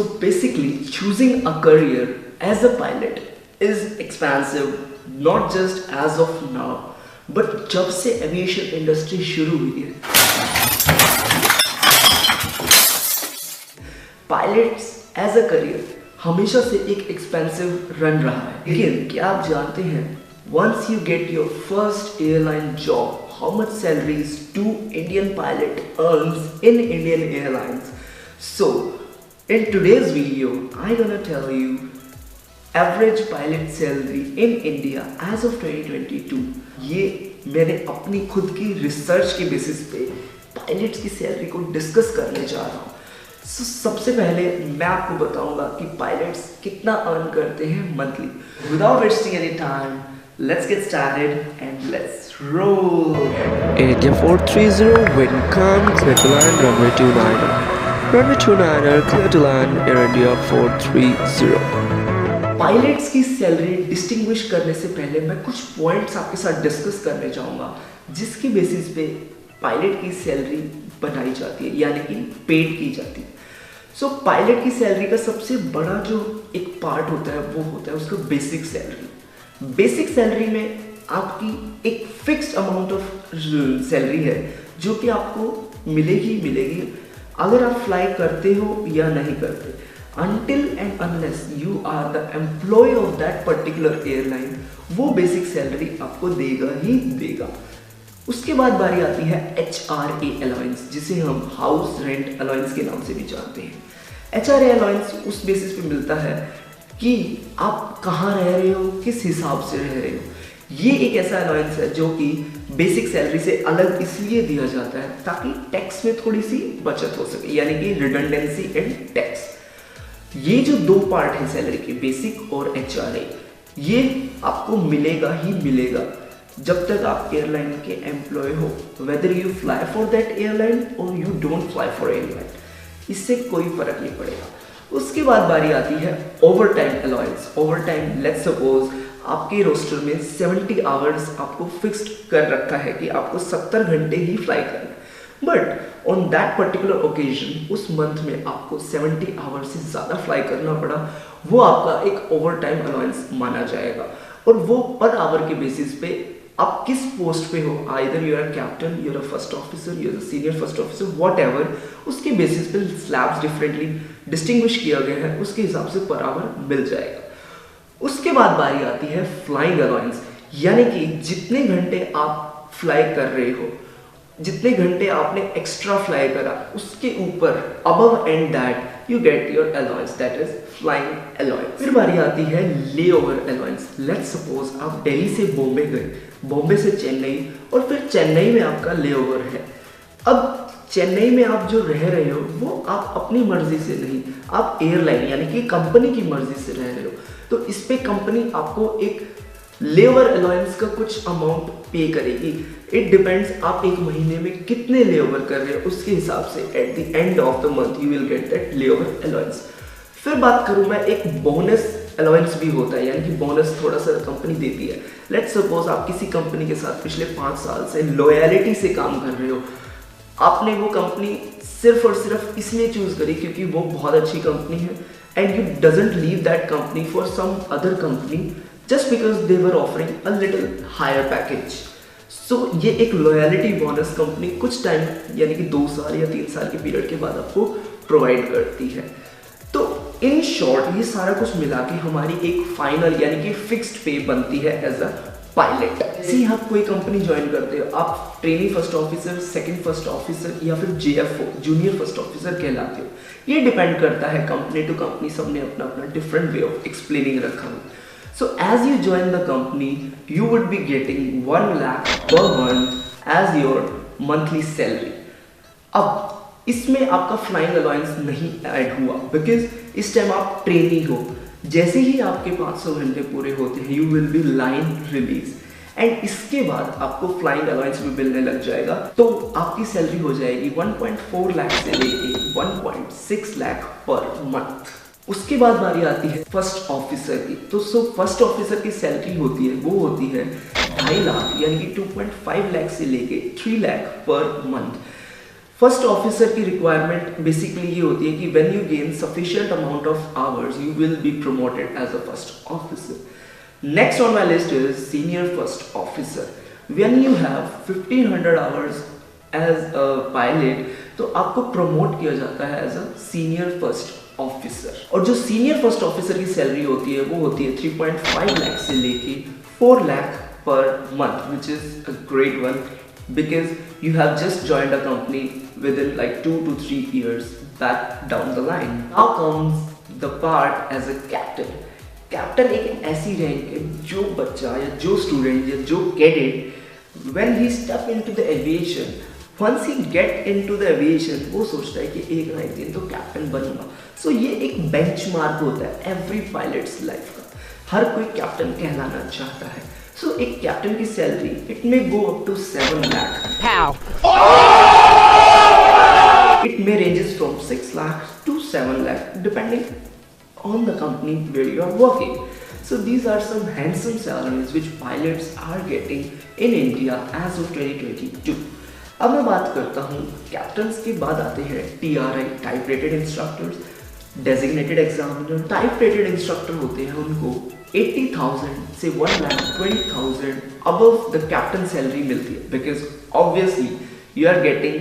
So basically, choosing a career as a pilot is expensive, not just as of now, but जब से aviation industry शुरू हुई है, pilots as a career हमेशा से एक एक्सपेंसिव रन रहा है। लेकिन क्या आप जानते हैं, once you get your first airline job, how much salaries do Indian pilot earns in Indian Airlines? So in today's video, I'm gonna tell you average pilot salary in India as of 2022। ये मैंने अपनी खुद की research के basis पे pilots की salary को discuss करने जा रहा हूँ। So, सबसे पहले मैं आपको बताऊंगा कि पायलट्स कितना अर्न करते हैं monthly. Without wasting any time, let's get started and let's roll. India 430, wind come, clear to land, runway 29er. Runway 29er, clear to land, Air India 430. Pilots की सैलरी डिस्टिंग्विश करने से पहले मैं कुछ points आपके साथ डिस्कस करने जाऊंगा जिसकी बेसिस पे पायलट की सैलरी बनाई जाती है, यानी कि पेड की जाती है। सो पायलट की सैलरी का सबसे बड़ा जो एक पार्ट होता है वो होता है उसका बेसिक सैलरी। बेसिक सैलरी में आपकी एक फिक्स्ड अमाउंट ऑफ सैलरी है जो कि आपको मिलेगी मिलेगी अगर आप फ्लाई करते हो या नहीं करते। Until and unless you are the employee of that particular airline, वो बेसिक सैलरी आपको देगा ही देगा। उसके बाद बारी आती है HRA अलाउंस, जिसे हम हाउस रेंट अलाउंस के नाम से भी जानते हैं। HRA अलाउंस उस बेसिस पे मिलता है कि आप कहाँ रह रहे हो, किस हिसाब से रह रहे हो। ये एक ऐसा अलाउंस है जो कि बेसिक सैलरी से अलग इसलिए दिया जाता है ताकि टैक्स में थोड़ी सी बचत हो सके, यानी कि रिडंडेंसी इन टैक्स। ये जो दो पार्ट है सैलरी के, बेसिक और HRA, ये आपको मिलेगा ही मिलेगा जब तक आप एयरलाइन के एम्प्लॉय हो, whether you fly for that airline और you don't fly for airline, इससे कोई फर्क नहीं पड़ेगा। उसके बाद बारी आती है over time allowance. Over time, let's suppose आपके रोस्टर में 70 आवर्स आपको फिक्स्ड कर रखा है कि आपको 70 घंटे ही फ्लाई करना है, but on that particular occasion उस मंथ में आपको 70 आवर्स से ज़्यादा फ्लाई करना पड़ा, वो आपका एक ओवर टाइम अलाउंस माना जाएगा। और वो पर आवर के बेसिस पे आप किस पोस्ट पे हो, either you are captain, you are first officer, you are senior first officer, whatever, उसके बेसिस पे स्लैब्स डिफरेंटली डिस्टिंग्विश किया गया है, उसके हिसाब से पर आवर मिल जाएगा। उसके बाद बारी आती है फ्लाइंग अलाउंस, यानी कि जितने घंटे आप फ्लाई कर रहे हो, जितने घंटे आपने एक्स्ट्रा फ्लाई करा, उसके ऊपर above and that you get your allowance, that is flying allowance. फिर बारी आती है ले ओवर अलाउंस। लेट्स सपोज आप दिल्ली से बॉम्बे गए, बॉम्बे से चेन्नई, और फिर चेन्नई में आपका ले ओवर है। अब चेन्नई में आप जो रह रहे हो वो आप अपनी मर्जी से नहीं, आप एयरलाइन यानी कि कंपनी की मर्जी से रह रहे हो, तो इस पे कंपनी आपको एक लेवर अलाउंस का कुछ अमाउंट पे करेगी। इट डिपेंड्स आप एक महीने में कितने लेवर कर रहे हो, उसके हिसाब से at the end of the month you will get that layover allowance. फिर बात करूं मैं, एक बोनस अलाउंस भी होता है, यानी कि बोनस थोड़ा सा कंपनी देती है। लेट्स सपोज आप किसी कंपनी के साथ पिछले 5 साल से लॉयलिटी से काम कर रहे हो, आपने वो कंपनी सिर्फ और सिर्फ इसलिए चूज करी क्योंकि वो बहुत अच्छी कंपनी है, and you doesn't leave that company for some other company just because they were offering a little higher package. So ये एक लॉयलिटी बोनस कंपनी कुछ टाइम यानी कि 2 साल या 3 साल के पीरियड के बाद आपको प्रोवाइड करती है। तो इन शॉर्ट ये सारा कुछ मिला के हमारी एक फाइनल यानी कि फिक्स्ड पे बनती है एज अ पायलट। जैसे ही आप कोई कंपनी ज्वाइन करते हो, आप trainee first officer, second first officer या फिर JFO जूनियर फर्स्ट ऑफिसर कहलाते हो। ये डिपेंड करता है कंपनी टू कंपनी, सबने अपना अपना डिफरेंट वे ऑफ एक्सप्लेनिंग रखा है। So as you join the company, you would be getting 1 lakh per month as your monthly salary. अब इसमें आपका फ्लाइंग अलाउंस नहीं ऐड हुआ बिकॉज इस टाइम आप ट्रेनी हो। जैसे ही आपके 500 घंटे पूरे होते हैं, you will B line release, and इसके बाद आपको फ्लाइंग अलाउंस भी मिलने लग जाएगा। तो आपकी सैलरी हो जाएगी 1.4 लाख से लेके 1.6 लाख पर मंथ। उसके बाद बारी आती है फर्स्ट ऑफिसर की। तो फर्स्ट ऑफिसर की सैलरी होती है वो होती है 2.5 लाख यानी कि 2.5 लाख से लेके 3 lakh per month. First officer की रिक्वायरमेंट बेसिकली ये होती है कि when you gain sufficient amount of hours you will be promoted as a first officer. Next on my list is senior first officer. When you have 1500 hours as a pilot तो आपको promote किया जाता है as a senior first officer. और जो senior first officer की salary होती है वो होती है 3.5 लाख से लेके 4 lakh per month, which is a great one because you have just joined a company within like 2 to 3 years back down the line. Now comes the part as a captain. Captain एक ऐसी rank है जो बच्चा या जो student या जो cadet when he step into the aviation, once he get into the aviation वो सोचता है कि एक ना एक दिन तो कैप्टन बनूंगा। So ये एक बेंचमार्क होता है every pilot's life का, हर कोई कैप्टन कहलाना चाहता है। So एक कैप्टन की salary it may go up to 7 lakh. How? It may ranges from 6 lakh to 7 lakh depending on the company where you are working. So these are some handsome salaries which pilots are getting in India as of 2022. अब मैं बात करता हूँ captains के बाद आते हैं TRI type rated instructors, designated examiner. Type rated instructor होते हैं उनको 80,000 से 1,20,000 above the captain salary मिलती है, because obviously you are getting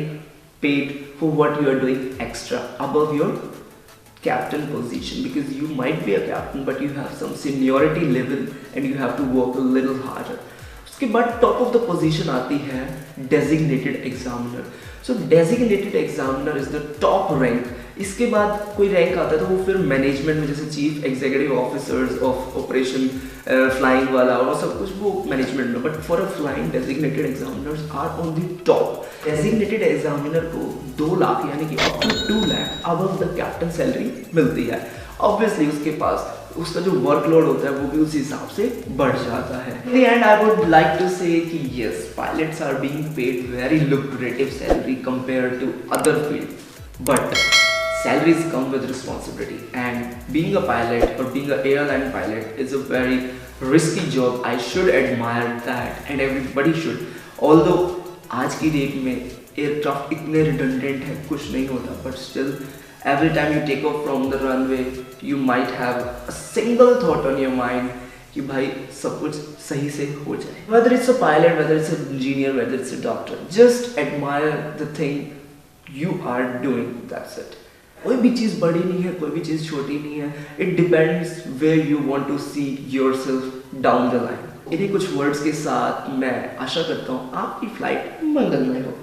paid for what you are doing extra above your captain position, because you might be a captain but you have some seniority level and you have to work a little harder. उसके बाद top of the position आती है designated examiner. So designated examiner is the top rank. इसके बाद कोई rank आता है तो वो फिर मैनेजमेंट में, जैसे chief executive officers of operation flying वाला और सब कुछ वो मैनेजमेंट में, but for a flying designated examiners are on the top. Designated examiner को 2 लाख यानी कि up to 2 lakh above the captain salary मिलती है। ऑब्वियसली उसके पास उसका जो वर्कलोड होता है वो भी उस हिसाब से बढ़ जाता है। In the end I would like to say कि yes, pilots are being paid very lucrative salary compared to other field, but salaries come with responsibility, and being a pilot or being an airline pilot is a very risky job. I should admire that and everybody should. Although आज की date में aircraft इतने redundant है, कुछ नहीं होता, but still every time you take off from the runway you might have a single thought on your mind कि भाई सब कुछ सही से हो जाए। Whether it's a pilot, whether it's an engineer, whether it's a doctor, just admire the thing you are doing. That's it. कोई भी चीज़ बड़ी नहीं है, कोई भी चीज़ छोटी नहीं है। It depends where you want to see yourself down the line. इन्हीं कुछ वर्ड्स के साथ मैं आशा करता हूँ आपकी फ्लाइट मंगलमय हो।